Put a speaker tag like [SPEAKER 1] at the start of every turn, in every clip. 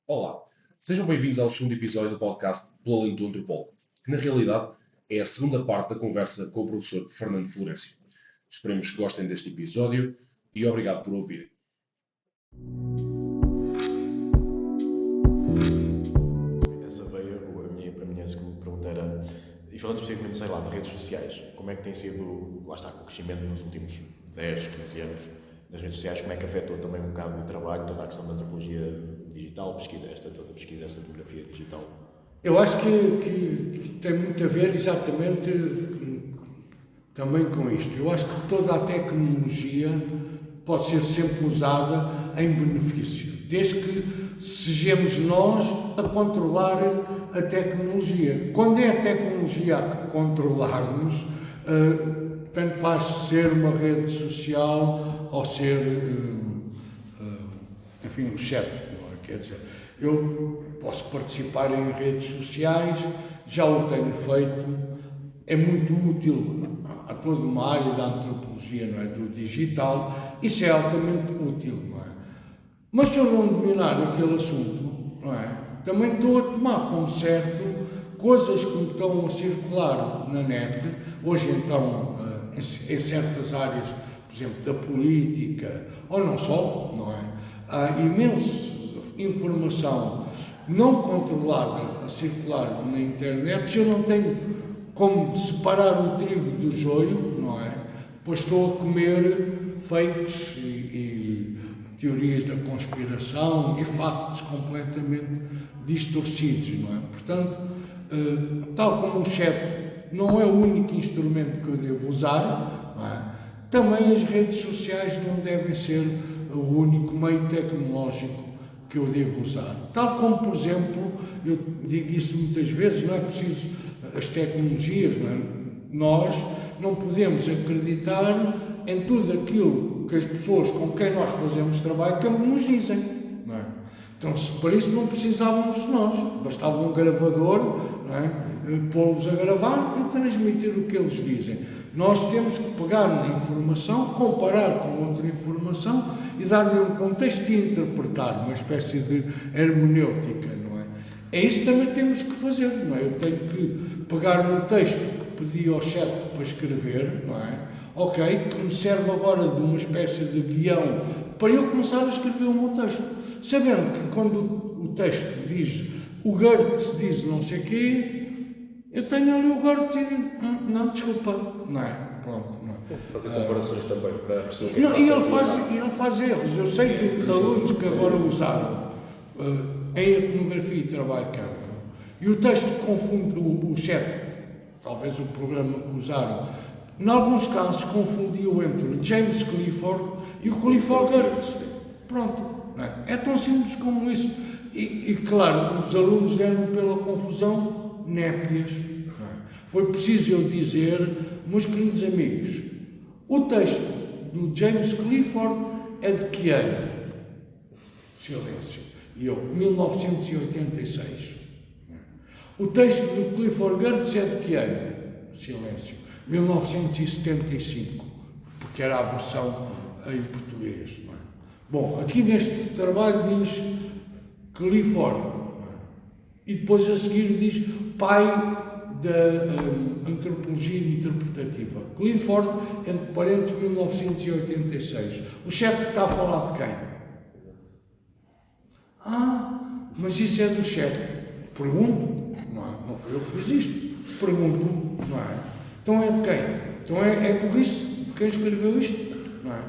[SPEAKER 1] Olá, sejam bem-vindos ao segundo episódio do podcast Pela Lente do Antropólogo, que na realidade é a segunda parte da conversa com o professor Fernando Florencio. Esperemos que gostem deste episódio e obrigado por ouvirem.
[SPEAKER 2] Essa veio, a minha segunda pergunta era, e falando especificamente, sei lá, de redes sociais, como é que tem sido, lá está, o crescimento nos últimos 10, 15 anos das redes sociais, como é que afetou também um bocado o trabalho, toda a questão da antropologia digital, toda a pesquisa, essa etnografia digital?
[SPEAKER 3] Eu acho que tem muito a ver exatamente também com isto. Eu acho que toda a tecnologia pode ser sempre usada em benefício, desde que sejamos nós a controlar a tecnologia. Quando é a tecnologia a controlar-nos, tanto faz ser uma rede social ou ser, enfim, um chat, quer dizer, eu posso participar em redes sociais, já o tenho feito, é muito útil a toda uma área da antropologia, não é? Do digital, isso é altamente útil, não é? Mas se eu não dominar aquele assunto, não é? Também estou a tomar como certo coisas que me estão a circular na net, hoje então em certas áreas, por exemplo, da política, ou não só, não é? Há imensa informação não controlada a circular na internet, se eu não tenho como separar o trigo do joio, não é? Pois estou a comer fakes e teorias da conspiração e factos completamente distorcidos, não é? Portanto, tal como o chat não é o único instrumento que eu devo usar, não é? Também as redes sociais não devem ser o único meio tecnológico que eu devo usar. Tal como, por exemplo, eu digo isso muitas vezes, não é preciso as tecnologias, não é? Nós não podemos acreditar em tudo aquilo que as pessoas com quem nós fazemos trabalho que nos dizem, não é? Então, se para isso não precisávamos de nós, bastava um gravador, não é? Pô-los a gravar e transmitir o que eles dizem. Nós temos que pegar na informação, comparar com outra informação e dar-lhe um contexto e interpretar, uma espécie de hermenêutica, não é? É isso que também temos que fazer, não é? Eu tenho que pegar no texto que pedi ao chat para escrever, não é? Ok, que me serve agora de uma espécie de guião para eu começar a escrever o meu texto. Sabendo que quando o texto diz o Goethe diz não sei o quê, eu tenho ali o Goethe e digo, não, desculpa, não é? Pronto, não é?
[SPEAKER 2] Fazer comparações também para perceber o que é
[SPEAKER 3] Não,
[SPEAKER 2] que
[SPEAKER 3] e ele faz erros. Eu sei que os alunos que agora usaram em etnografia e trabalho de campo, e o texto confunde, o chat, talvez o programa que usaram, em alguns casos confundiu entre o James Clifford e o Clifford Geertz. Pronto, não é? É tão simples como isso. E claro, os alunos deram pela confusão népias. Não é? Foi preciso eu dizer, meus queridos amigos, o texto do James Clifford é de que ano? Silêncio. E eu, 1986. O texto do Clifford Geertz é de que ano? Silêncio. 1975, porque era a versão em português. Não é? Bom, aqui neste trabalho diz Clifford, e depois a seguir diz pai da antropologia interpretativa. Clifford, entre parênteses, 1986. O chefe está a falar de quem? Mas isso é do chefe. Pergunto, não é? Não foi eu que fiz isto. Pergunto, não é? Então é de quem? Então é burrice de quem escreveu isto, não é?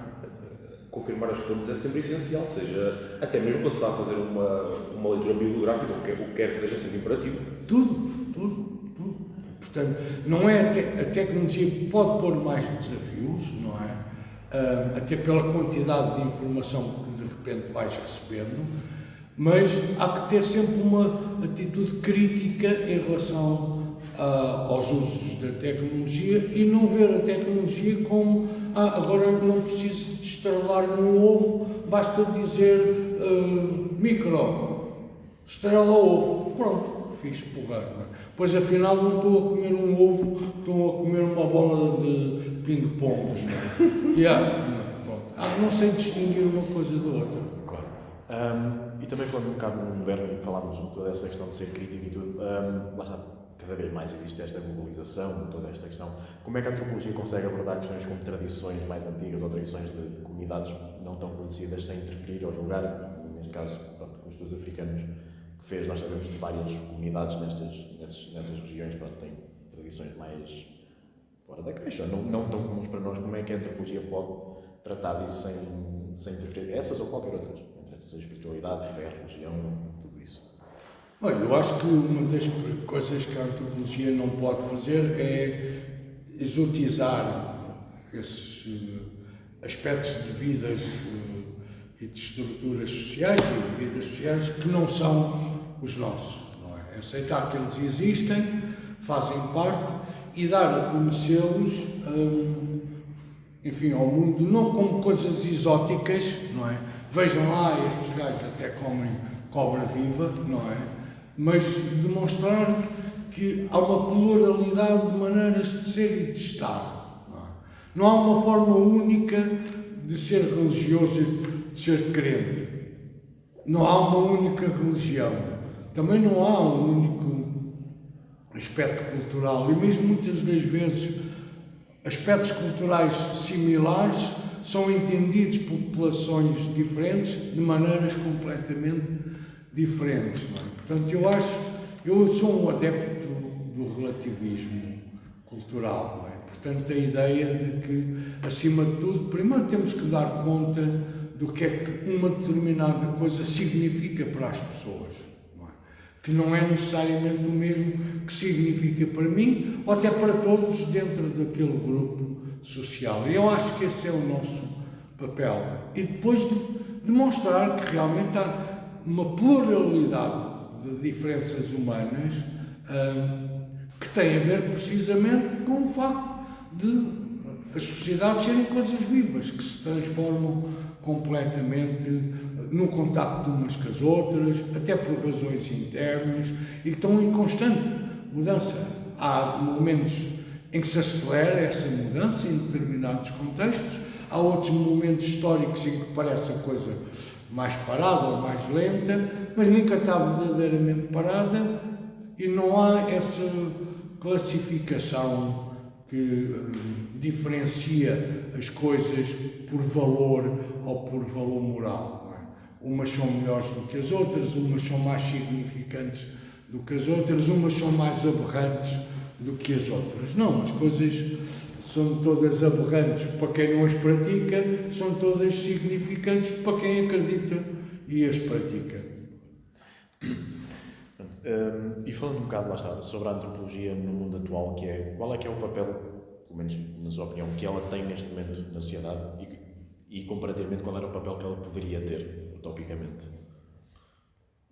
[SPEAKER 4] Confirmar as fontes é sempre essencial, seja, até mesmo quando se está a fazer uma leitura bibliográfica, o que quer que seja sempre imperativo.
[SPEAKER 3] Tudo. Portanto, não é a tecnologia pode pôr mais desafios, não é? Até pela quantidade de informação que de repente vais recebendo, mas há que ter sempre uma atitude crítica em relação aos usos da tecnologia e não ver a tecnologia como agora não preciso de estrelar num ovo, basta dizer micro, estrela ovo, pronto, fiz porrar, não é? Pois afinal não estou a comer um ovo, estou a comer uma bola de ping-pong, não é? Não sei distinguir uma coisa da outra.
[SPEAKER 2] Claro. E também falando um bocado no moderno, falámos de toda essa questão de ser crítico e tudo, lá está, cada vez mais existe esta globalização, toda esta questão. Como é que a antropologia consegue abordar questões como tradições mais antigas ou tradições de comunidades não tão conhecidas sem interferir ou julgar, neste caso, pronto, com os estudos africanos que fez, nós sabemos de várias comunidades nessas regiões, pronto, têm tradições mais fora da caixa, não tão comuns para nós. Como é que a antropologia pode tratar disso sem interferir? Essas ou qualquer outras, entre essas, espiritualidade, fé, religião, tudo isso.
[SPEAKER 3] Olha, eu acho que uma das coisas que a antropologia não pode fazer é exotizar esses aspectos de vidas e de estruturas sociais e de vidas sociais que não são os nossos, não é? Aceitar que eles existem, fazem parte e dar a conhecê-los, enfim, ao mundo, não como coisas exóticas, não é? Vejam lá, estes gajos até comem cobra viva, não é? Mas demonstrar que há uma pluralidade de maneiras de ser e de estar. Não há uma forma única de ser religioso e de ser crente. Não há uma única religião. Também não há um único aspecto cultural. E mesmo muitas das vezes aspectos culturais similares são entendidos por populações diferentes de maneiras completamente diferentes. Não é? Portanto, eu sou um adepto do relativismo cultural. Não é? Portanto, a ideia de que, acima de tudo, primeiro temos que dar conta do que é que uma determinada coisa significa para as pessoas. Não é? Que não é necessariamente o mesmo que significa para mim, ou até para todos dentro daquele grupo social. Eu acho que esse é o nosso papel. E depois de demonstrar que realmente há uma pluralidade de diferenças humanas que tem a ver precisamente com o facto de as sociedades serem coisas vivas, que se transformam completamente no contacto de umas com as outras, até por razões internas, e que estão em constante mudança. Há momentos em que se acelera essa mudança em determinados contextos, há outros momentos históricos em que parece a coisa mais parada ou mais lenta, mas nunca está verdadeiramente parada e não há essa classificação que diferencia as coisas por valor ou por valor moral. Não é? Umas são melhores do que as outras, umas são mais significantes do que as outras, umas são mais aberrantes do que as outras. Não, as coisas são todas aberrantes para quem não as pratica, são todas significantes para quem acredita e as pratica.
[SPEAKER 2] E falando um bocado, lá está, sobre a antropologia no mundo atual, qual é que é o papel, pelo menos na sua opinião, que ela tem neste momento na sociedade e comparativamente qual era o papel que ela poderia ter, utopicamente?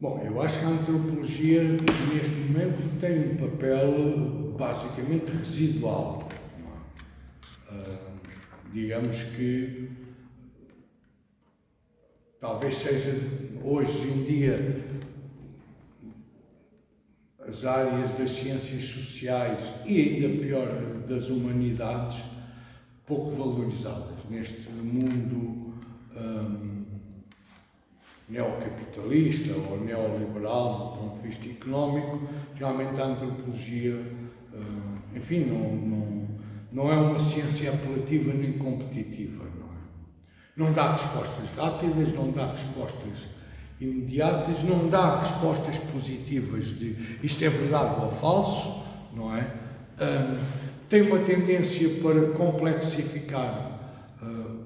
[SPEAKER 3] Bom, eu acho que a antropologia neste momento tem um papel basicamente residual. Digamos que talvez seja hoje em dia as áreas das ciências sociais e ainda pior das humanidades pouco valorizadas neste mundo neocapitalista ou neoliberal do ponto de vista económico. Realmente a antropologia, enfim, não é uma ciência apelativa nem competitiva. Não dá respostas rápidas, não dá respostas imediatas, não dá respostas positivas de isto é verdade ou falso, não é? Tem uma tendência para complexificar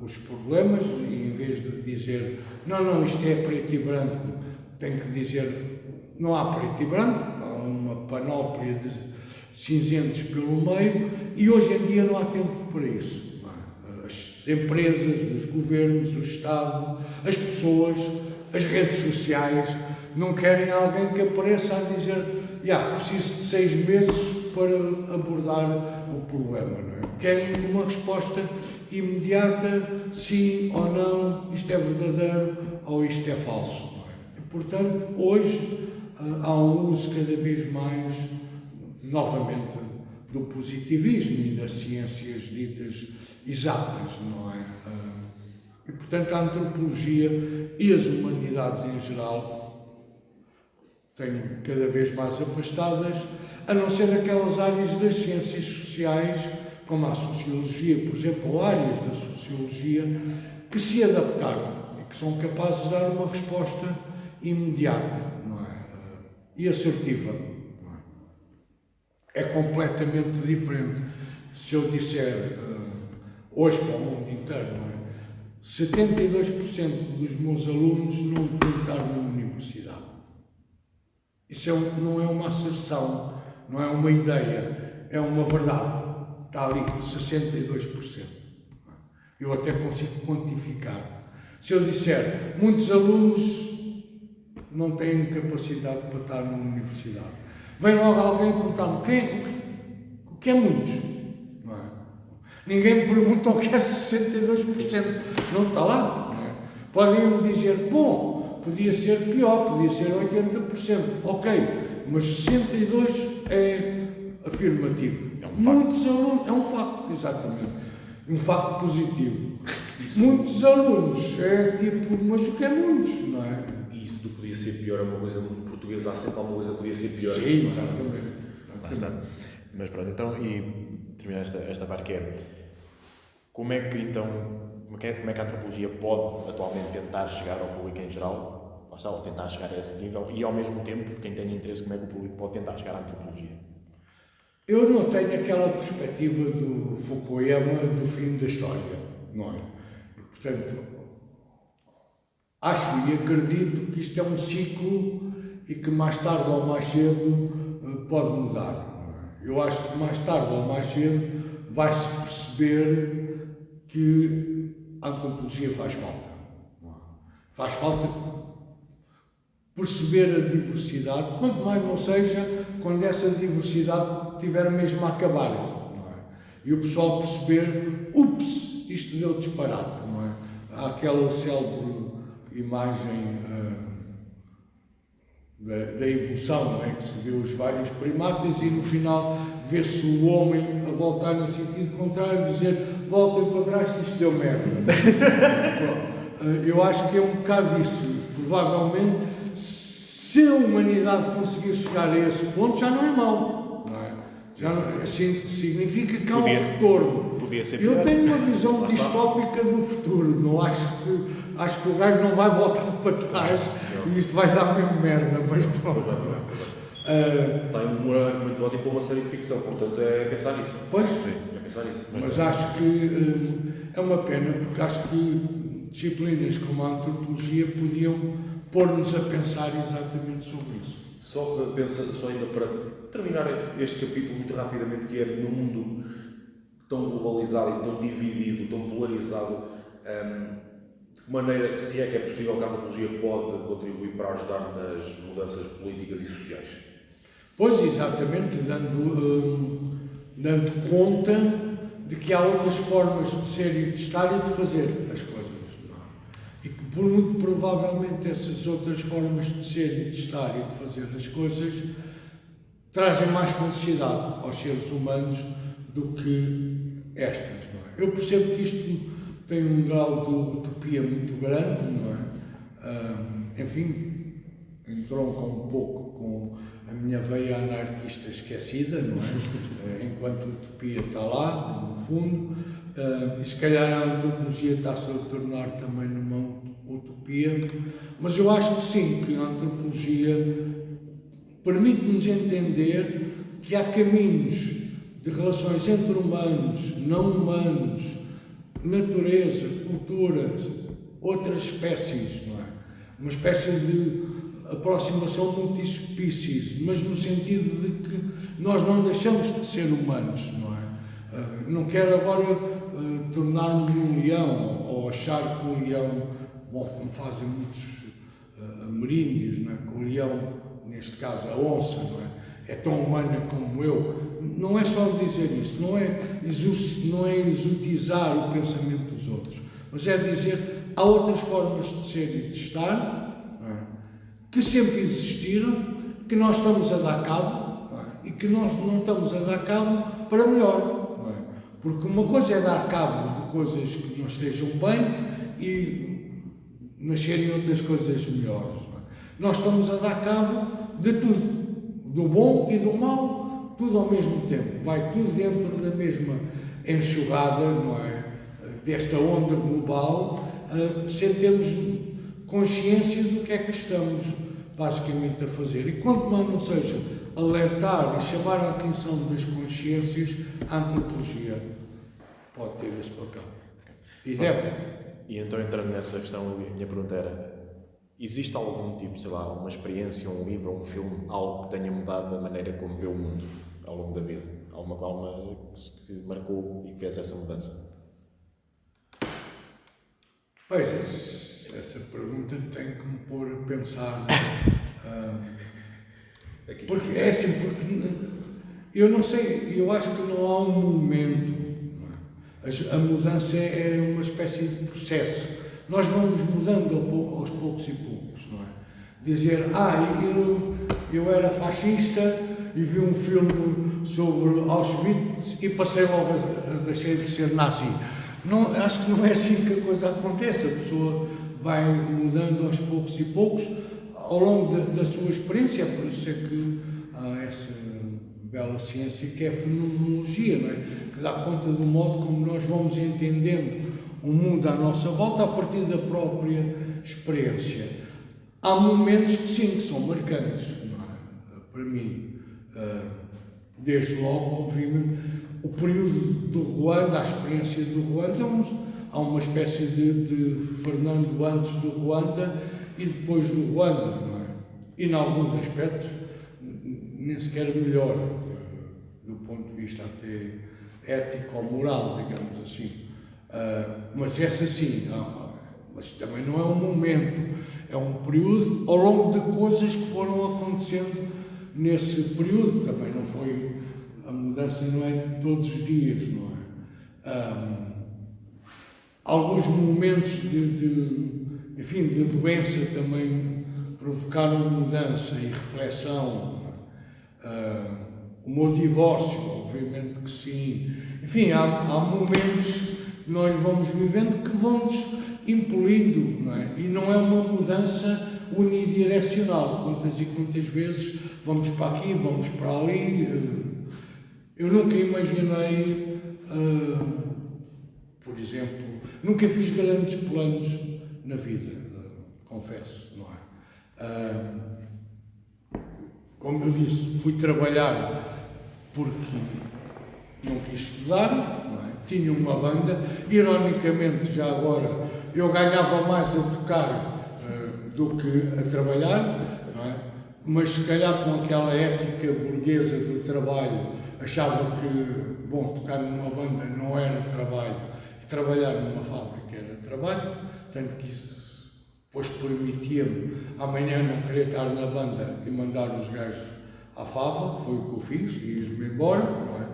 [SPEAKER 3] os problemas e em vez de dizer não, isto é preto e branco, tem que dizer não há preto e branco, há uma panóplia de cinzentos pelo meio e hoje em dia não há tempo para isso. As empresas, os governos, o Estado, as pessoas, as redes sociais não querem alguém que apareça a dizer preciso de 6 meses para abordar o problema. Não é? Querem uma resposta imediata, sim ou não, isto é verdadeiro ou isto é falso. Não é? E, portanto, hoje há um uso cada vez mais, novamente, do positivismo e das ciências ditas exatas, não é? E, portanto, a antropologia e as humanidades em geral têm cada vez mais afastadas, a não ser aquelas áreas das ciências sociais, como a sociologia, por exemplo, ou áreas da sociologia, que se adaptaram e que são capazes de dar uma resposta imediata, não é? E assertiva. Não é? É completamente diferente. Se eu disser hoje para o mundo inteiro, não é? 72% dos meus alunos não devem estar na universidade. Isso não é uma asserção, não é uma ideia, é uma verdade. Está ali, 62%. Eu até consigo quantificar. Se eu disser, muitos alunos não têm capacidade para estar na universidade. Vem logo alguém perguntar-me, o que é muitos? Não é? Ninguém me pergunta o que é 62%. Não está lá. Não é? Podem-me dizer, bom, podia ser pior, podia ser 80%. Ok, mas 62% é afirmativo.
[SPEAKER 2] É um facto.
[SPEAKER 3] Muitos alunos, é um facto, exatamente. Um facto positivo. Muitos alunos, é tipo, mas o que é muitos, não é?
[SPEAKER 4] E isso do podia ser pior é uma coisa muito portuguesa, há sempre alguma coisa que podia ser pior.
[SPEAKER 3] Sim, exatamente.
[SPEAKER 2] Lá está. Mas pronto, então, e terminar esta parte que é, como é que então, como é que a antropologia pode atualmente tentar chegar ao público em geral, lá está, ou tentar chegar a esse nível, e ao mesmo tempo, quem tem interesse, como é que o público pode tentar chegar à antropologia?
[SPEAKER 3] Eu não tenho aquela perspectiva do Fukuyama do fim da história, não é? E, portanto, acho e acredito que isto é um ciclo e que mais tarde ou mais cedo pode mudar. Não é? Eu acho que mais tarde ou mais cedo vai-se perceber que a antropologia faz falta. Não é? Faz falta perceber a diversidade, quanto mais não seja quando essa diversidade estiver mesmo a acabar, não é? E o pessoal perceber, ups, isto deu disparate, não é? Há aquela célebre imagem da evolução, não é? Que se vê os vários primatas e no final vê-se o homem a voltar no sentido contrário, a dizer, voltem para trás que isto deu merda. Eu acho que é um bocado isso. Provavelmente, se a humanidade conseguir chegar a esse ponto, já não é mau, não é? Já não, assim, significa que há um retorno.
[SPEAKER 2] Podia ser
[SPEAKER 3] Eu
[SPEAKER 2] pior.
[SPEAKER 3] tenho uma visão distópica do futuro, não acho que o gajo não vai voltar para trás e isto vai dar mesmo merda, mas pronto.
[SPEAKER 4] Está um argumento ótimo para uma série de ficção, portanto é pensar nisso.
[SPEAKER 3] Pois,
[SPEAKER 2] Sim.
[SPEAKER 4] É pensar nisso.
[SPEAKER 3] mas acho que é uma pena, porque acho que disciplinas como a antropologia podiam pôr-nos a pensar exatamente sobre isso.
[SPEAKER 4] Só ainda para terminar este capítulo muito rapidamente, que é num mundo tão globalizado e tão dividido, tão polarizado, de que maneira, se é que é possível, que a antropologia pode contribuir para ajudar nas mudanças políticas e sociais?
[SPEAKER 3] Pois, exatamente, dando conta de que há outras formas de ser e de estar e de fazer as coisas. Não é? E que, por muito provavelmente, essas outras formas de ser e de estar e de fazer as coisas trazem mais felicidade aos seres humanos do que estas. Não é? Eu percebo que isto tem um grau de utopia muito grande, não é? Enfim, entronca um pouco com a minha veia anarquista esquecida, não é? Enquanto a utopia está lá, no fundo, e se calhar a antropologia está-se a tornar também numa utopia, mas eu acho que sim, que a antropologia permite-nos entender que há caminhos de relações entre humanos, não humanos, natureza, culturas, outras espécies, não é? Uma espécie de aproximação multi-species, mas no sentido de que nós não deixamos de ser humanos, não é? Não quero agora tornar-me um leão ou achar que o leão, bom, como fazem muitos ameríndios, não é? Que o leão, neste caso a onça, não é tão humana como eu. Não é só dizer isso, não é exotizar o pensamento dos outros, mas é dizer há outras formas de ser e de estar, não é? Que sempre existiram, que nós estamos a dar cabo, não é? E que nós não estamos a dar cabo para melhor. Não é? Porque uma coisa é dar cabo de coisas que não estejam bem e nascerem outras coisas melhores. Não é? Nós estamos a dar cabo de tudo, do bom e do mau, tudo ao mesmo tempo. Vai tudo dentro da mesma enxurrada, não é? Desta onda global, sem termos consciência do que é que estamos basicamente a fazer. E quanto mais não seja alertar e chamar a atenção das consciências, a antropologia pode ter esse papel. E deve.
[SPEAKER 2] E então, entrando nessa questão, a minha pergunta era: existe algum tipo, sei lá, uma experiência, um livro, um filme, algo que tenha mudado a maneira como vê o mundo ao longo da vida? Alguma que marcou e que fez essa mudança?
[SPEAKER 3] Pois, essa pergunta tem que me pôr a pensar. Porque é assim, porque eu não sei, eu acho que não há um momento. A mudança é uma espécie de processo. Nós vamos mudando aos poucos e poucos, não é? Dizer, eu era fascista e vi um filme sobre Auschwitz e passei logo deixei de ser nazi. Não, acho que não é assim que a coisa acontece. A pessoa vai mudando aos poucos e poucos ao longo da sua experiência. Por isso é que há essa bela ciência que é a fenomenologia, não é? Que dá conta do modo como nós vamos entendendo o mundo à nossa volta a partir da própria experiência. Há momentos que sim, que são marcantes, não é? Para mim, desde logo, obviamente, o período do Ruanda, a experiência do Ruanda, há uma espécie de Fernando antes do Ruanda e depois do Ruanda, não é? E, em alguns aspectos, nem sequer melhor, do ponto de vista até ético ou moral, digamos assim. Mas essa sim, mas também não é um momento, é um período ao longo de coisas que foram acontecendo nesse período. Também não foi, a mudança não é todos os dias, não é? Alguns momentos de doença também provocaram mudança e reflexão. O meu divórcio, obviamente que sim. Enfim, há momentos que nós vamos vivendo que vão-nos impelindo, não é? E não é uma mudança unidirecional. Quantas e quantas vezes vamos para aqui, vamos para ali. Eu nunca imaginei, por exemplo, nunca fiz grandes planos na vida, confesso, não é? Como eu disse, fui trabalhar porque não quis estudar, não é? Tinha uma banda, ironicamente, já agora, eu ganhava mais a tocar do que a trabalhar, não é? Mas se calhar com aquela ética burguesa do trabalho, achava que, bom, tocar numa banda não era trabalho, e trabalhar numa fábrica era trabalho, tanto que isso depois permitia-me amanhã não querer estar na banda e mandar os gajos à fava, foi o que eu fiz, e ir-me embora, não é?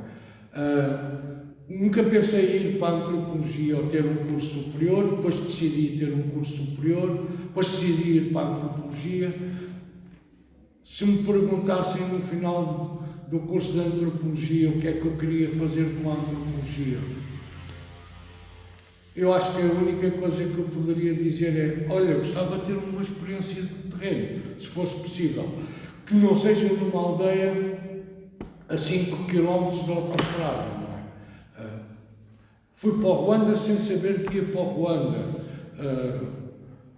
[SPEAKER 3] Nunca pensei em ir para a antropologia ou ter um curso superior, depois decidi ter um curso superior, depois decidi ir para a antropologia. Se me perguntassem no final do curso de antropologia o que é que eu queria fazer com a antropologia, eu acho que a única coisa que eu poderia dizer é: olha, gostava de ter uma experiência de terreno, se fosse possível, que não seja numa aldeia a 5 km de autoestrada, não é? Fui para o Ruanda sem saber que ia para o Ruanda.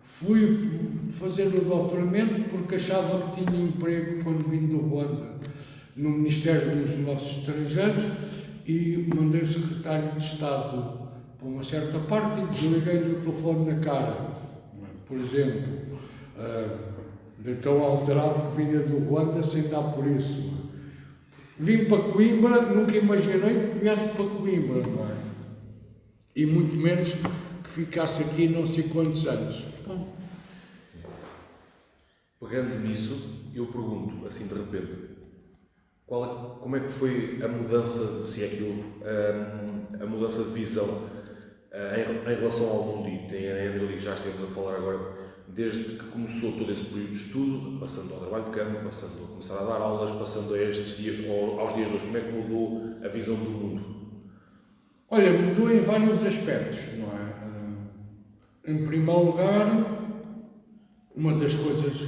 [SPEAKER 3] Fui fazer o doutoramento porque achava que tinha emprego quando vim do Ruanda no Ministério dos Negócios Estrangeiros e mandei o secretário de Estado para uma certa parte e desliguei-lhe o telefone na cara, por exemplo, de tão alterado que vinha do Ruanda sem dar por isso. Vim para Coimbra, nunca imaginei que viesse para Coimbra, não é? E muito menos que ficasse aqui não sei quantos anos.
[SPEAKER 4] Pegando nisso, eu pergunto, assim de repente, como é que foi a mudança, se é que houve, a mudança de visão em relação ao mundo? E tem a Emily, já estamos a falar agora, desde que começou todo esse período de estudo, passando ao trabalho de campo, passando a começar a dar aulas, passando a estes dias, aos dias de hoje, como é que mudou a visão do mundo?
[SPEAKER 3] Olha, mudou em vários aspectos, não é? Em primeiro lugar, uma das coisas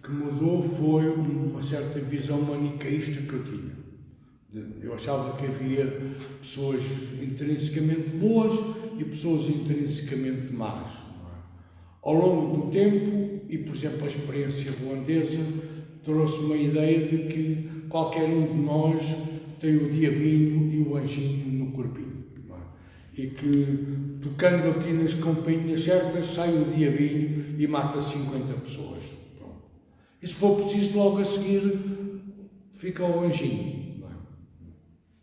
[SPEAKER 3] que mudou foi uma certa visão maniqueísta que eu tinha. Eu achava que havia pessoas intrinsecamente boas e pessoas intrinsecamente más. Ao longo do tempo, e por exemplo a experiência ruandesa, trouxe-me a ideia de que qualquer um de nós tem o diabinho e o anjinho no corpinho. E que, tocando aqui nas campainhas certas, sai o diabinho e mata 50 pessoas. Pronto. E se for preciso, logo a seguir, fica o anjinho.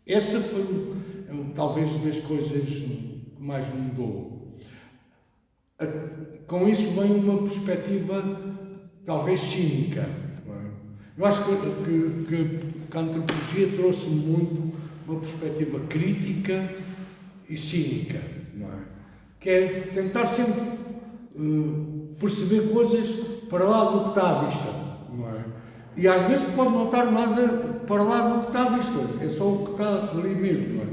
[SPEAKER 3] Essa foi talvez das coisas que mais me mudou. Com isso vem uma perspectiva talvez cínica. Eu acho que a antropologia trouxe muito uma perspectiva crítica e cínica, não é? Que é tentar sempre perceber coisas para lá do que está à vista, não é? E às vezes pode não estar nada para lá do que está à vista, é só o que está ali mesmo, não é?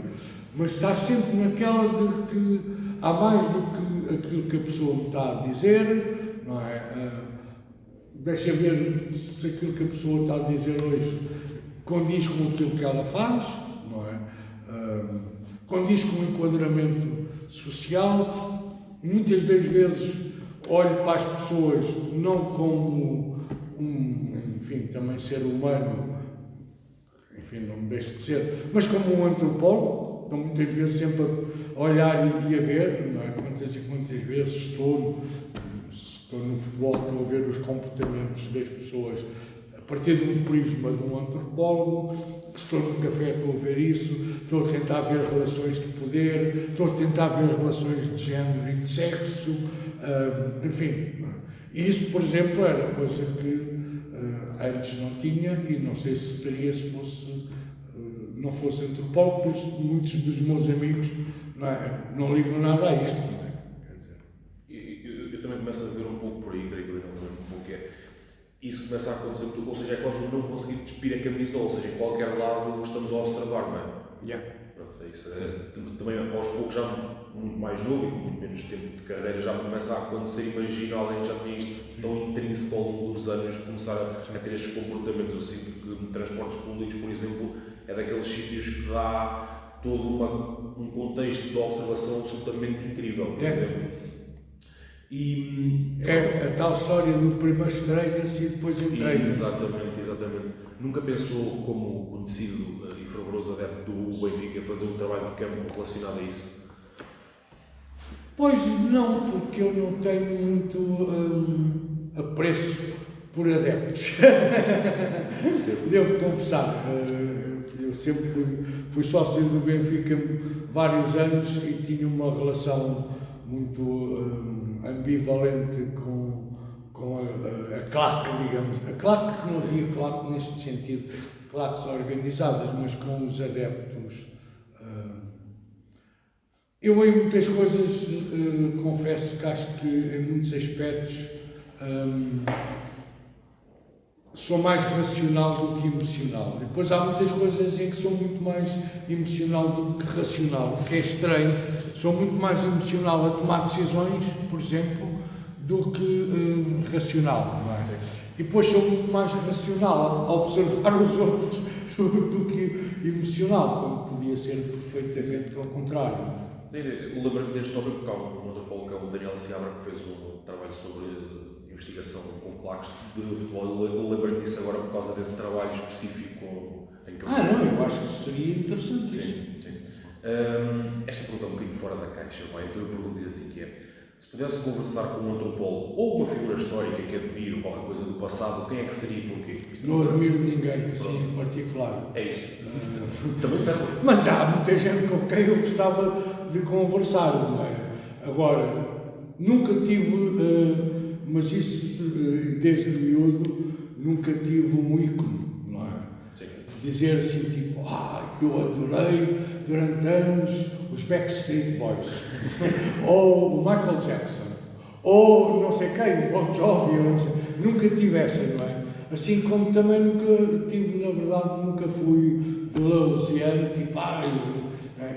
[SPEAKER 3] Mas estar sempre naquela de que há mais do que aquilo que a pessoa me está a dizer, não é? Deixa ver se aquilo que a pessoa está a dizer hoje condiz com aquilo que ela faz, não é? Condiz com o enquadramento social. Muitas das vezes olho para as pessoas não como enfim, também ser humano, enfim, não me deixo de ser, mas como um antropólogo. Então muitas vezes sempre a olhar e a ver, não é? Quantas e quantas vezes estou no futebol, estou a ver os comportamentos das pessoas a partir de um prisma de um antropólogo. Estou no café, estou a ver isso, estou a tentar ver relações de poder, estou a tentar ver relações de género e de sexo, enfim. E isso, por exemplo, era coisa que antes não tinha, e não sei se teria se não fosse antropólogo, pois muitos dos meus amigos não ligam nada a isto. Não é?
[SPEAKER 4] Eu também começo a ver um pouco por aí, creio um pouco que é. Isso começa a acontecer, ou seja, é quase não conseguir despir a camisola, ou seja, em qualquer lado estamos a observar, não é?
[SPEAKER 3] Yeah.
[SPEAKER 4] Pronto, é isso. Também aos poucos, já muito mais novo e com muito menos tempo de carreira, já começa a acontecer. Imagina alguém que já tem isto tão intrínseco ao longo dos anos, de começar a ter estes comportamentos. Eu sinto que transportes públicos, por exemplo, é daqueles sítios que dá todo um contexto de observação absolutamente incrível, por exemplo. E
[SPEAKER 3] é a tal história do primeiro estreia-se e depois entrega-se.
[SPEAKER 4] Exatamente. Nunca pensou, como conhecido e fervoroso adepto do Benfica, fazer um trabalho de campo relacionado a isso?
[SPEAKER 3] Pois não, porque eu não tenho muito apreço por adeptos. Devo confessar. Eu sempre fui sócio do Benfica vários anos e tinha uma relação muito ambivalente com a claque, digamos. A claque, que não havia claque neste sentido, claques organizadas, mas com os adeptos. Eu em muitas coisas confesso que acho que em muitos aspectos sou mais racional do que emocional. Depois há muitas coisas em que sou muito mais emocional do que racional, o que é estranho. Sou muito mais emocional a tomar decisões, por exemplo, do que racional, não é? E depois sou muito mais racional a observar os outros do que emocional, quando podia ser perfeitamente ao contrário.
[SPEAKER 4] Lembro-me deste tópico, porque há um antropólogo, o Daniel Seabra, que fez um trabalho sobre investigação com claques de futebol. Eu lembro-me disso agora por causa desse trabalho específico em que
[SPEAKER 3] eu acho que seria interessante isso.
[SPEAKER 4] Sim. Esta pergunta é um bocadinho fora da caixa, então eu pergunto-lhe assim que é: se pudesse conversar com um antropólogo ou uma figura histórica que admiro, qualquer coisa do passado, quem é que seria e porquê?
[SPEAKER 3] Não admiro ninguém, assim, em particular.
[SPEAKER 4] É isso. Também serve.
[SPEAKER 3] Mas já há muita gente com quem eu gostava de conversar, não é? Agora, nunca tive, mas isso desde miúdo, nunca tive um ícone, não é?
[SPEAKER 4] Sim.
[SPEAKER 3] Dizer assim, tipo, eu adorei durante anos os Backstreet Boys, ou o Michael Jackson, ou não sei quem, o Bon Jovi, nunca tive essa, não é? Assim como também nunca tive, na verdade, nunca fui de Lausiano, tipo,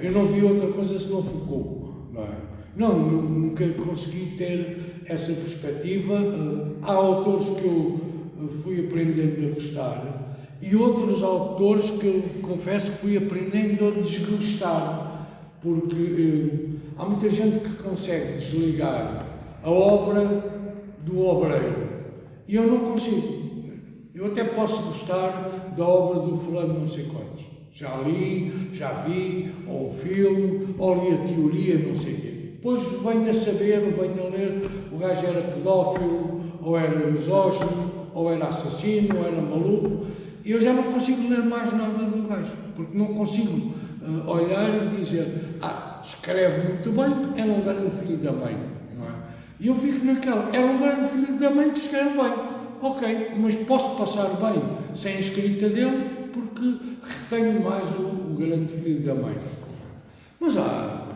[SPEAKER 3] eu não vi outra coisa senão Foucault. não é? Não, nunca consegui ter essa perspectiva. Há autores que eu fui aprendendo a gostar e outros autores que eu confesso que fui aprendendo a desgostar, porque há muita gente que consegue desligar a obra do obreiro e eu não consigo. Eu até posso gostar da obra do fulano não sei quantos. Já li, já vi, ou um filme, ou li a teoria, não sei o quê. Depois venho a saber, venho a ler, o gajo era pedófilo, ou era misógino, ou era assassino, ou era maluco, e eu já não consigo ler mais nada do gajo, porque não consigo olhar e dizer, escreve muito bem, era um grande filho da mãe, não é? E eu fico naquela, era um grande filho da mãe que escreve bem, ok, mas posso passar bem sem a escrita dele, porque retenho mais o grande filho da mãe. Mas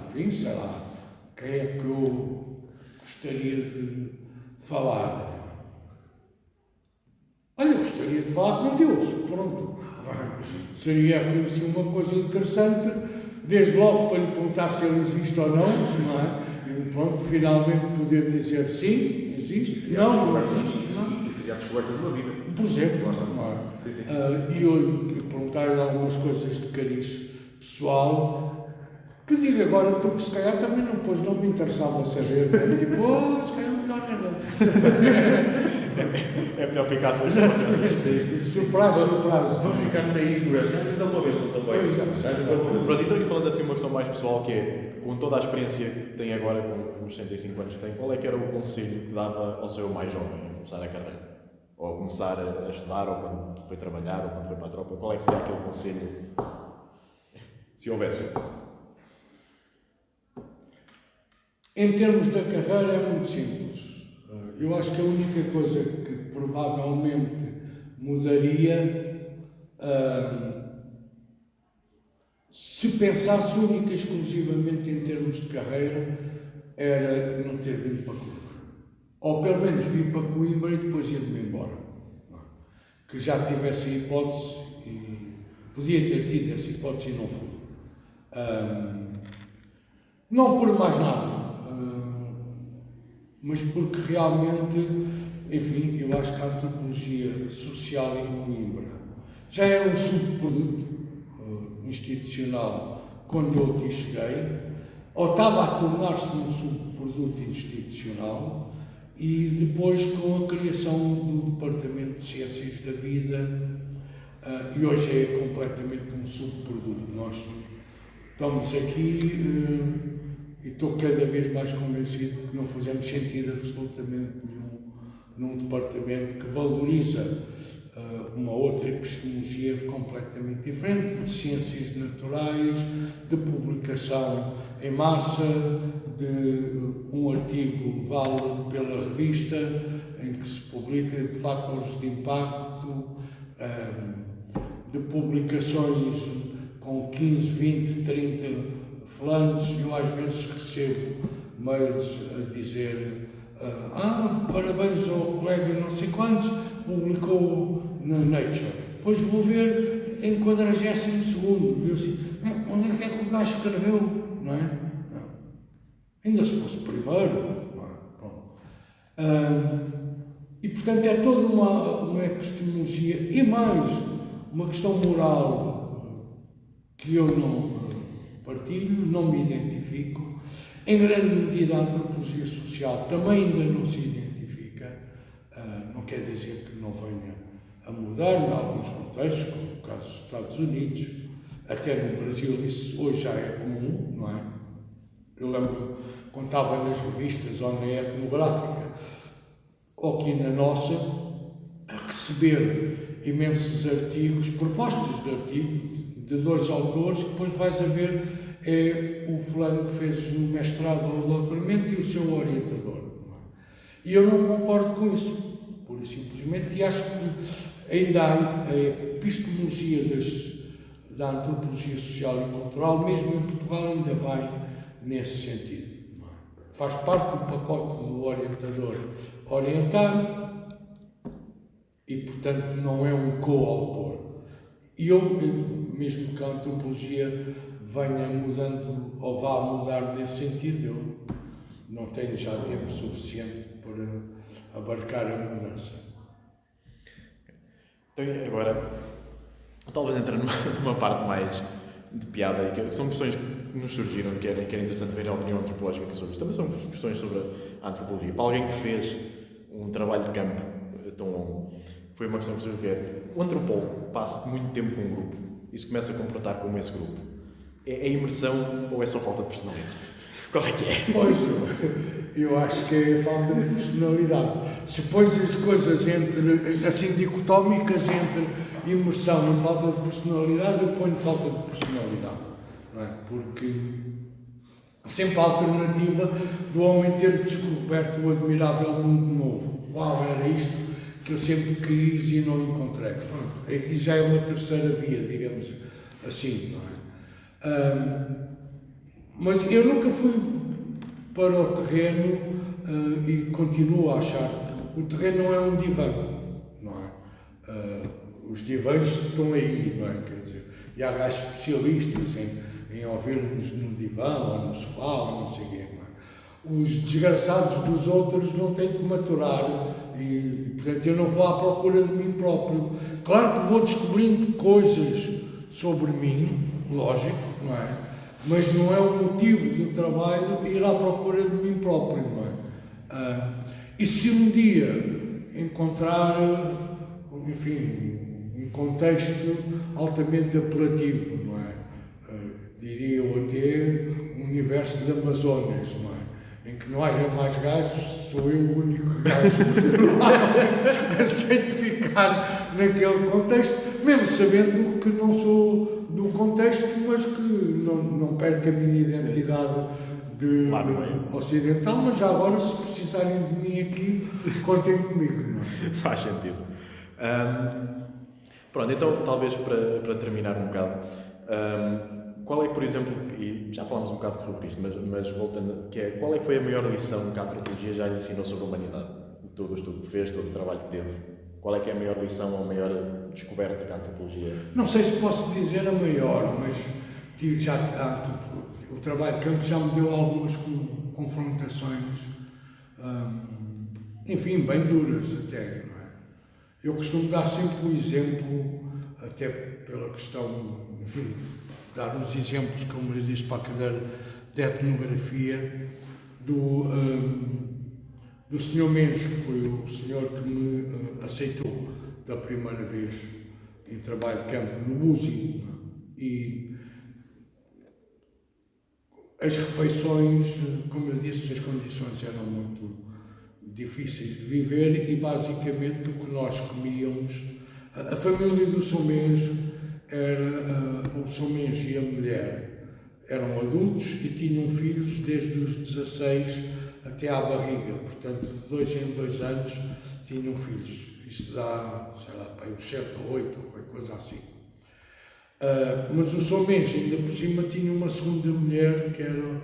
[SPEAKER 3] enfim, sei lá, quem é que eu gostaria de falar? Olha, eu gostaria de falar com Deus, pronto. Seria assim, uma coisa interessante, desde logo para lhe perguntar se ele existe ou não é? E pronto, finalmente poder dizer sim, existe, não existe.
[SPEAKER 4] E seria a descoberta de uma vida.
[SPEAKER 3] Por exemplo, não é?
[SPEAKER 4] Sim, sim.
[SPEAKER 3] E eu perguntar-lhe algumas coisas de cariz pessoal, que digo agora porque se calhar também não me interessava saber, né? Tipo, se calhar melhor não.
[SPEAKER 2] É melhor ficar sem respostas.
[SPEAKER 3] Surpresa.
[SPEAKER 4] Vamos ficar na ignorância. Às vezes é uma bênção também. Às vezes é uma bênção.
[SPEAKER 2] Pronto, então, e falando assim uma questão mais pessoal, que é, com toda a experiência que tem agora, com os 65 anos que tem, qual é que era o conselho que dava ao seu mais jovem a começar a carreira? Ou a começar a estudar, ou quando foi trabalhar, ou quando foi para a tropa? Qual é que seria aquele conselho? Se houvesse um.
[SPEAKER 3] Em termos da carreira é muito simples. Eu acho que a única coisa que provavelmente mudaria, se pensasse única e exclusivamente em termos de carreira, era não ter vindo para Coimbra. Ou pelo menos vir para Coimbra e depois ir-me embora. Que já tivesse a hipótese, e podia ter tido essa hipótese e não fui. Não por mais nada. Mas porque realmente, enfim, eu acho que a antropologia social em Coimbra já era um subproduto institucional quando eu aqui cheguei, ou estava a tornar-se um subproduto institucional, e depois com a criação do Departamento de Ciências da Vida, e hoje é completamente um subproduto. Nós estamos aqui e estou cada vez mais convencido que não fazemos sentido absolutamente nenhum num departamento que valoriza uma outra epistemologia completamente diferente, de ciências naturais, de publicação em massa, de um artigo vale pela revista, em que se publica de fatores de impacto, de publicações com 15, 20, 30 fulanos. Eu às vezes recebo mails a dizer parabéns ao colega não sei quantos, publicou na Nature. Depois vou ver em 42º. E eu assim, onde é que o gajo escreveu? Não é? Não. Ainda se fosse primeiro. Não é? E portanto é toda uma epistemologia e mais uma questão moral que eu não partilho, não me identifico. Em grande medida a antropologia social também ainda não se identifica, não quer dizer que não venha a mudar em alguns contextos, como no caso dos Estados Unidos, até no Brasil isso hoje já é comum, não é? Eu lembro quando estava nas revistas ou na Etnográfica, ou aqui na nossa, a receber imensos artigos, propostas de artigos de dois autores, que depois vais a ver é o fulano que fez o mestrado ou o doutoramento e o seu orientador. Não é? E eu não concordo com isso, pura e simplesmente, e acho que ainda há a epistemologia da antropologia social e cultural, mesmo em Portugal, ainda vai nesse sentido. Não é? Faz parte do pacote do orientador orientar e, portanto, não é um coautor. E eu, mesmo que a antropologia venha mudando ou vá mudar nesse sentido. Eu não tenho já tempo suficiente para abarcar a mudança.
[SPEAKER 2] Então, agora, talvez entrando numa parte mais de piada, e que são questões que nos surgiram, que era interessante ver a opinião antropológica sobre isto. Também são questões sobre a antropologia. Para alguém que fez um trabalho de campo tão longo, foi uma questão que surgiu, que é: o antropólogo passa muito tempo com um grupo e se começa a comportar como esse grupo. É imersão ou é só falta de personalidade? Qual é que é?
[SPEAKER 3] Pois, eu acho que é falta de personalidade. Se pões as coisas assim dicotómicas entre imersão e falta de personalidade, eu ponho falta de personalidade, não é? Porque sempre a alternativa do homem ter descoberto o admirável mundo novo. Uau, era isto que eu sempre quis e não encontrei. Pronto, e já é uma terceira via, digamos assim, não é? Mas eu nunca fui para o terreno e continuo a achar que o terreno não é um divã, não é? Os divãs estão aí, não é? Quer dizer, e há gajos especialistas em ouvir-nos no divã ou no sofá ou não sei o quê, não é? Os desgraçados dos outros não têm que maturar e, portanto, eu não vou à procura de mim próprio. Claro que vou descobrindo coisas sobre mim, lógico, não é? Mas não é o motivo do trabalho ir à procura de mim próprio, não é? E se um dia encontrar, enfim, um contexto altamente apelativo, não é? Diria eu até um universo de Amazonas, não é? Em que não haja mais gajos, sou eu o único gajo provavelmente aceito ficar naquele contexto, mesmo sabendo que não sou do contexto, mas que não perca a minha identidade de ocidental, mas já agora, se precisarem de mim aqui, contem comigo, não é?
[SPEAKER 2] Faz sentido. Pronto, então, talvez para terminar um bocado, qual é que, por exemplo, e já falámos um bocado sobre isto, mas voltando, qual é que foi a maior lição que a antropologia já lhe ensinou sobre a humanidade? Todo o estudo que fez, todo o trabalho que teve. Qual é que é a maior lição ou a maior descoberta que a antropologia?
[SPEAKER 3] Não sei se posso dizer a maior, mas o trabalho de campo já me deu algumas confrontações, enfim, bem duras até, não é? Eu costumo dar sempre o exemplo, até pela questão, enfim, dar os exemplos, como eu disse, para a cadeira de etnografia, do Sr. Mendes, que foi o senhor que me aceitou da primeira vez em trabalho de campo no Buzi, e as refeições, como eu disse, as condições eram muito difíceis de viver e basicamente o que nós comíamos, a família do Sr. Mendes era o Sr. Mendes e a mulher eram adultos e tinham filhos desde os 16 até à barriga, portanto, de 2 em 2 anos tinham filhos. Isso dá, sei lá, uns 7 ou 8, ou qualquer coisa assim. Mas o Sr. Mendes, ainda por cima, tinha uma segunda mulher, que era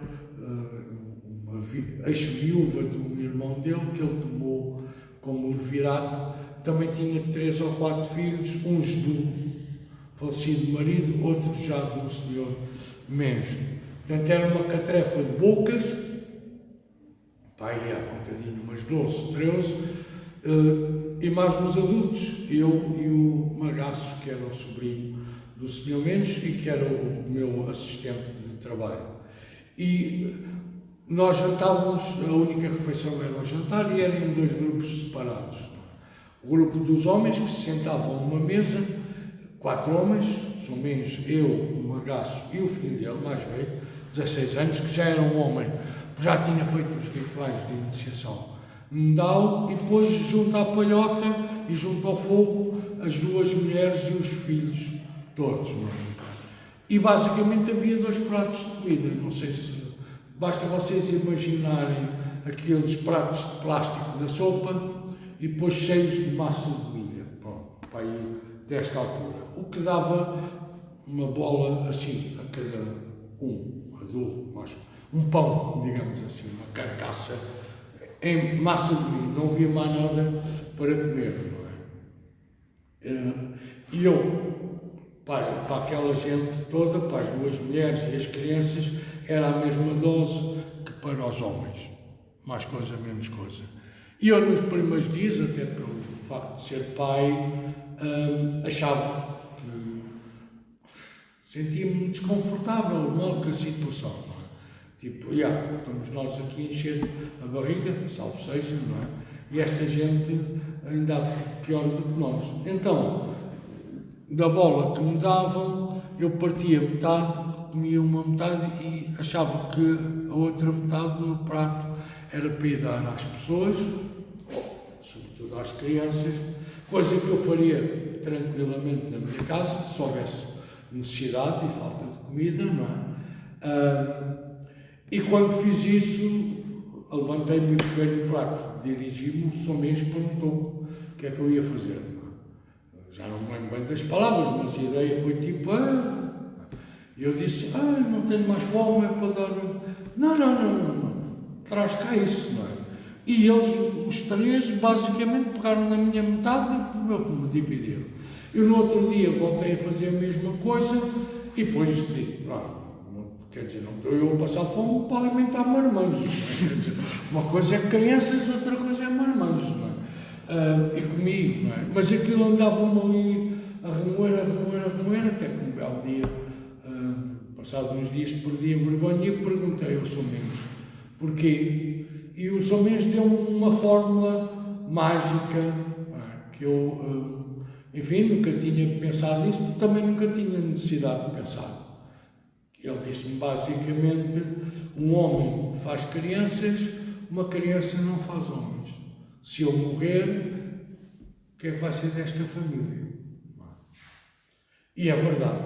[SPEAKER 3] uma ex-viúva do irmão dele, que ele tomou como levirato. Também tinha 3 ou 4 filhos, uns do falecido marido, outros já do Sr. Mendes. Portanto, era uma catrefa de bocas, aí à vontadinho, umas 12, 13, e mais uns adultos, eu e o Magaço, que era o sobrinho do Sr. Mendes e que era o meu assistente de trabalho. E nós jantávamos, a única refeição era o jantar e era em 2 grupos separados. O grupo dos homens, que se sentavam numa mesa, 4 homens, Sr. Mendes, eu, o Magaço e o filho dele, mais velho, 16 anos, que já era um homem, já tinha feito os rituais de iniciação nodal, e depois junto à palhota e junto ao fogo as 2 mulheres e os filhos todos. Não é? E basicamente havia 2 pratos de comida, não sei se basta vocês imaginarem aqueles pratos de plástico da sopa e depois cheios de massa de milho, pronto, para aí desta altura, o que dava uma bola assim a cada adulto, mas um pão, digamos assim, uma carcaça em massa de milho, não havia mais nada para comer, não é? E eu, para aquela gente toda, para as duas mulheres e as crianças, era a mesma dose que para os homens. Mais coisa, menos coisa. E eu, nos primeiros dias, até pelo facto de ser pai, achava que sentia-me desconfortável, mal com a situação, não é? Tipo, estamos nós aqui a encher a barriga, salvo seja, não é? E esta gente ainda pior do que nós. Então, da bola que me davam, eu partia metade, comia uma metade e achava que a outra metade no prato era para ir dar às pessoas, sobretudo às crianças, coisa que eu faria tranquilamente na minha casa, se houvesse necessidade e falta de comida, não é? E quando fiz isso, levantei-me e peguei no prato, dirigi-me, o São Mês perguntou o que é que eu ia fazer. Já não me lembro bem das palavras, mas a ideia foi tipo, e eu disse, não tenho mais fome, é para dar... Não, traz cá isso, não é? E eles, os três, basicamente pegaram na minha metade e me dividiram. Eu no outro dia voltei a fazer a mesma coisa e depois disse, quer dizer, não estou eu a passar fome para alimentar marmanjos. Uma coisa é crianças, outra coisa é marmanjos, não é? E comi, não é? Mas aquilo andava-me ali a remoer, até que um belo dia, passado uns dias, perdi a vergonha e perguntei ao São Mês porquê. E o São Mês deu-me uma fórmula mágica, que eu, enfim, nunca tinha pensado nisso, porque também nunca tinha necessidade de pensar. Ele disse-me basicamente, um homem faz crianças, uma criança não faz homens. Se eu morrer, o que é que vai ser desta família? E é verdade.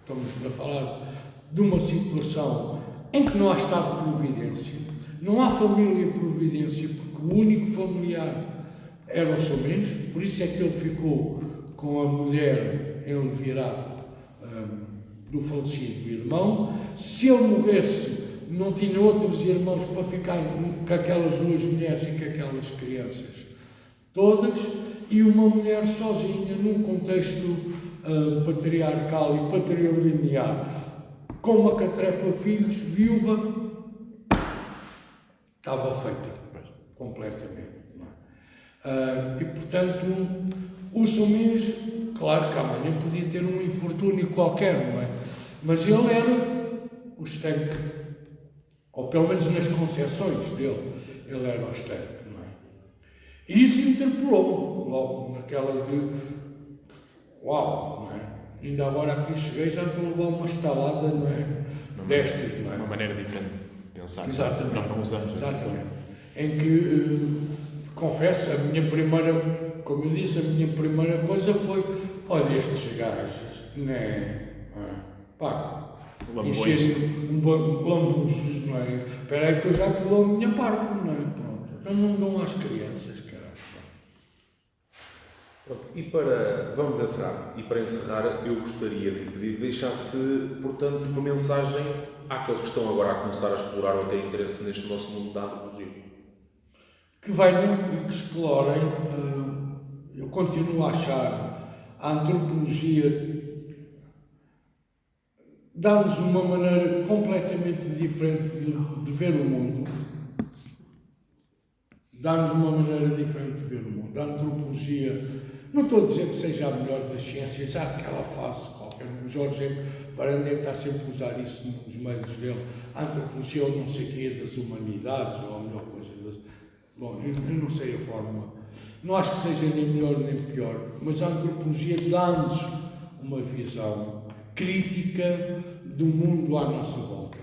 [SPEAKER 3] Estamos a falar de uma situação em que não há Estado de providência, não há família de providência, porque o único familiar era o São Mês, por isso é que ele ficou com a mulher em levirato do falecido irmão. Se ele morresse, não tinha outros irmãos para ficar com aquelas duas mulheres e com aquelas crianças todas, e uma mulher sozinha num contexto patriarcal e patrilinear, com uma catrefa de filhos, viúva, estava feita completamente. Não é? E portanto, o São Mês, claro que amanhã podia ter um infortúnio qualquer, não é? Mas ele era o estanque, ou pelo menos nas concepções dele, ele era o estanque, não é? E isso interpelou-me logo naquela de uau, não é? Ainda agora aqui cheguei, já estou a levar uma estalada, não é? Destas, não é?
[SPEAKER 2] Uma maneira diferente de pensar.
[SPEAKER 3] Exatamente.
[SPEAKER 2] Nós não usamos.
[SPEAKER 3] Exatamente. Em que, confesso, a minha primeira, como eu disse, a minha primeira coisa foi, olha estes gajos, né? Encher lambuzos, não é? Espera aí que eu já te dou a minha parte, não é? Pronto. Então não dão às crianças, caralho.
[SPEAKER 4] E vamos encerrar. E para encerrar, eu gostaria de lhe pedir que deixasse, portanto, uma mensagem àqueles que estão agora a começar a explorar ou a ter interesse neste nosso mundo da antropologia.
[SPEAKER 3] Que venham e que explorem. Eu continuo a achar a antropologia dá-nos uma maneira completamente diferente de ver o mundo. Dá-nos uma maneira diferente de ver o mundo. A antropologia, não estou a dizer que seja a melhor das ciências, há aquela fase qualquer. O Jorge Varandé está sempre a usar isso nos meios dele. A antropologia ou não sei o quê das humanidades, ou a melhor coisa das... Bom, eu não sei a forma. Não acho que seja nem melhor nem pior, mas a antropologia dá-nos uma visão crítica do mundo à nossa volta.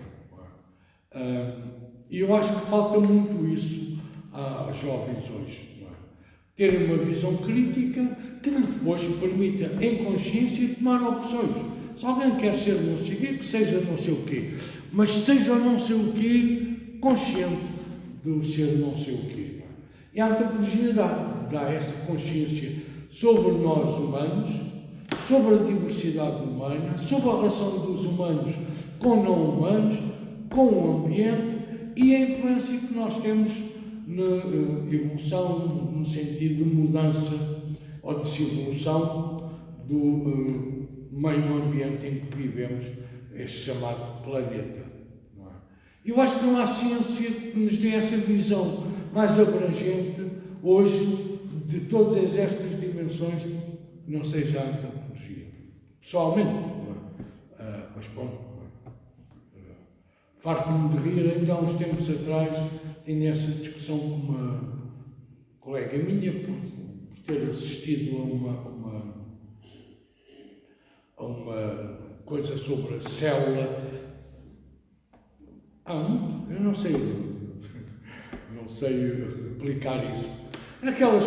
[SPEAKER 3] E eu acho que falta muito isso aos jovens hoje. Não é? Terem uma visão crítica que depois permita, em consciência, tomar opções. Se alguém quer ser não sei o quê, que seja não sei o quê. Mas seja não sei o quê, consciente do ser não sei o quê. Não é? E a antropologia dá essa consciência sobre nós humanos, sobre a diversidade humana, sobre a relação dos humanos com não humanos, com o ambiente e a influência que nós temos na evolução, no sentido de mudança ou desevolução do meio ambiente em que vivemos, este chamado planeta. Não é? Eu acho que não há ciência que nos dê essa visão mais abrangente hoje de todas estas dimensões que não seja a antropologia. Pessoalmente, não é? Mas pronto, farto-me de rir. Ainda há uns tempos atrás tinha essa discussão com uma colega minha por ter assistido a uma coisa sobre a célula. Eu não sei replicar isso. Aquelas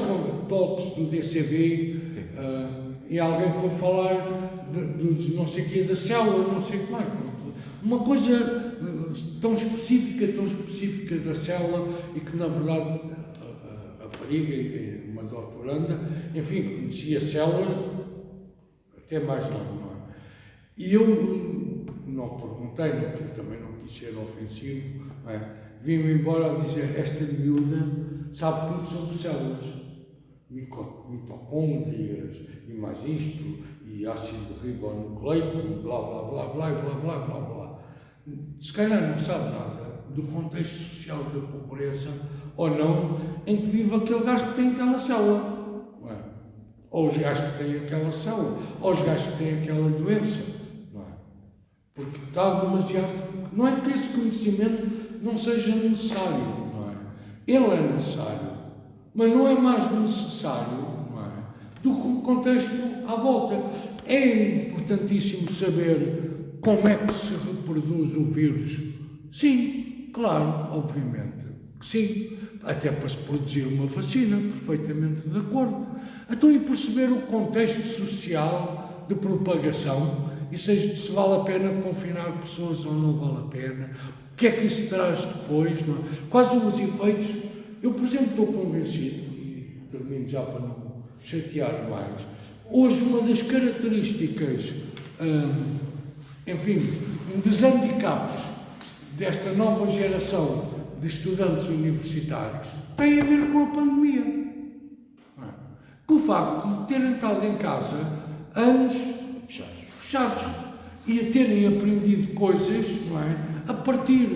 [SPEAKER 3] talks do DCV, e alguém foi falar de não sei o que da célula, não sei o que mais. Uma coisa tão específica da célula, e que na verdade a rapariga, uma doutoranda, enfim, conhecia a célula até mais não é? E eu não perguntei, também não quis ser ofensivo, não é? Vim-me embora a dizer: esta miúda sabe tudo sobre células, mitocôndrias, e mais isto, e ácido ribonucleico, e blá blá blá blá blá blá blá blá. Se calhar não sabe nada do contexto social da pobreza, ou não, em que vive aquele gajo que tem aquela célula, não é? Ou os gajos que têm aquela célula, ou os gajos que têm aquela doença, não é? Porque está demasiado. Não é que esse conhecimento não seja necessário, não é? Ele é necessário, mas não é mais necessário, não é? Do que o contexto à volta. É importantíssimo saber como é que se reproduz o vírus. Sim, claro, obviamente que sim. Até para se produzir uma vacina, perfeitamente de acordo. Então, e perceber o contexto social de propagação, e se vale a pena confinar pessoas ou não vale a pena, o que é que isso traz depois, não é? Quais são os efeitos? Eu, por exemplo, estou convencido, e termino já para não chatear mais, hoje uma das características, enfim, um dos handicaps desta nova geração de estudantes universitários tem a ver com a pandemia. Com o facto de terem estado em casa anos fechados e a terem aprendido coisas, não é? A partir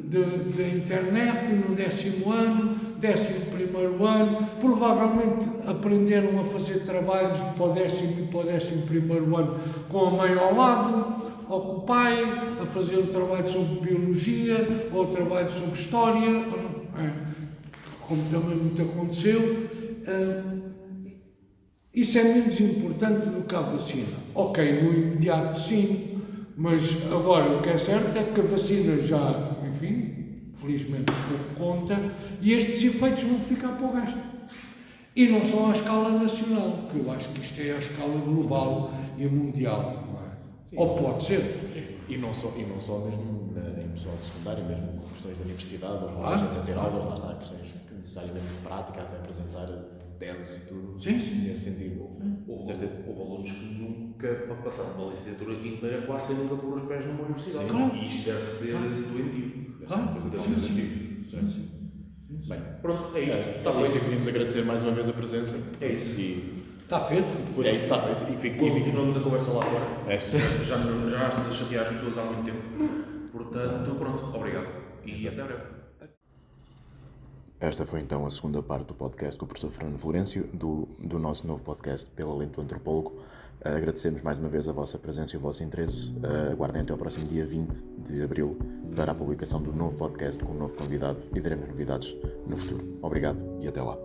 [SPEAKER 3] da internet, no 10º ano, 11º ano, provavelmente aprenderam a fazer trabalhos para o 10º e para o 11º ano com a mãe ao lado, ou com o pai, a fazer o trabalho sobre biologia, ou o trabalho sobre história, como também muito aconteceu. Isso é menos importante do que a vacina. Ok, no imediato sim, mas agora o que é certo é que a vacina já, enfim, felizmente pouco conta, e estes efeitos vão ficar para o resto. E não só à escala nacional, que eu acho que isto é à escala global e mundial, não é? Sim. Ou pode ser.
[SPEAKER 2] E não só mesmo em pessoal de secundário, mesmo com questões da universidade, a gente a ter aulas, lá está, questões necessariamente de prática, até apresentar teses e tudo.
[SPEAKER 3] Sim.
[SPEAKER 2] Nesse sentido.
[SPEAKER 4] Certeza. Houve alunos que nunca passaram uma licenciatura inteira quase sem nunca pôr os pés numa universidade.
[SPEAKER 3] Sim, claro.
[SPEAKER 4] E isto deve ser doentio.
[SPEAKER 2] Deve ser uma coisa
[SPEAKER 4] Sim.
[SPEAKER 2] Bem,
[SPEAKER 4] pronto, é isto.
[SPEAKER 2] Está feito. Queríamos agradecer mais uma vez a presença.
[SPEAKER 4] É isso.
[SPEAKER 3] Está feito.
[SPEAKER 2] Depois isso está feito. E
[SPEAKER 4] continuamos a conversa lá fora.
[SPEAKER 2] Já
[SPEAKER 4] estamos a chatear as pessoas há muito tempo. Portanto, pronto. Obrigado. E até breve.
[SPEAKER 2] Esta foi então a segunda parte do podcast com o professor Fernando Florencio, do nosso novo podcast Pela Lente do Antropólogo. Agradecemos mais uma vez a vossa presença e o vosso interesse. Aguardem até ao próximo dia 20 de abril para a publicação do novo podcast com um novo convidado e teremos novidades no futuro. Obrigado e até lá.